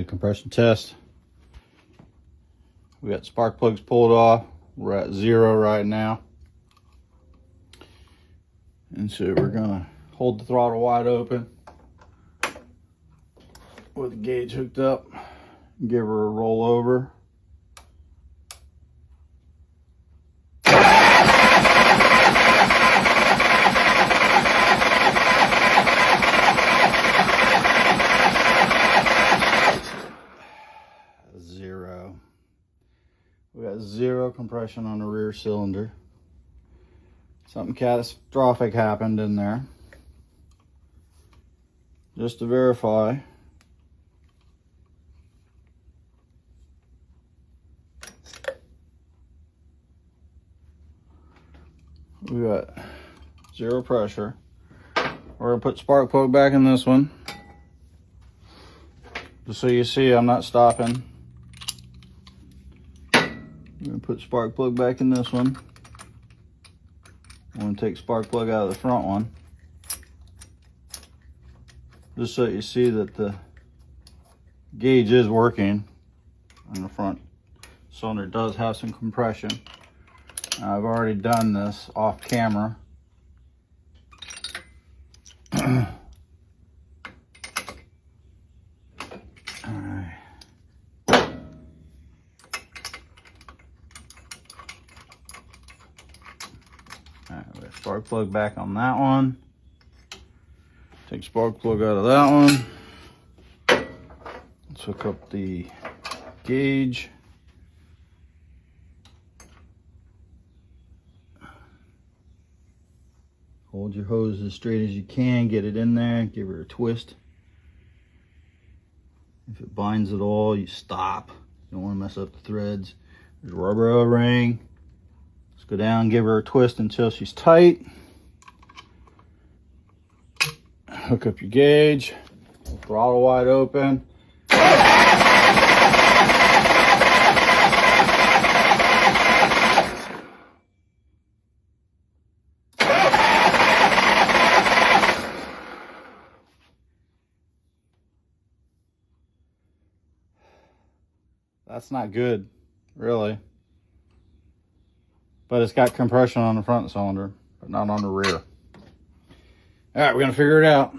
a compression test. We got spark plugs pulled off. We're at 0 right now. And so we're gonna hold the throttle wide open with the gauge hooked up, give her a roll over. Zero. We got 0 compression on the rear cylinder. Something catastrophic happened in there. Just to verify, we got 0 pressure. We're gonna put spark plug back in this one. Just so you see, I'm not stopping. I'm gonna put spark plug back in this one. I'm gonna take spark plug out of the front one. Just so you see that the gauge is working on the front cylinder. Does have some compression. I've already done this off camera. Alright. Alright, spark plug back on that one. Take spark plug out of that one. Let's hook up the gauge. Hold your hose as straight as you can, get it in there, give her a twist. If it binds at all, you stop. You don't want to mess up the threads. There's a rubber O-ring. Let's go down, give her a twist until she's tight. Hook up your gauge, throttle wide open. That's not good, really. But it's got compression on the front cylinder, but not on the rear. All right, we're gonna figure it out.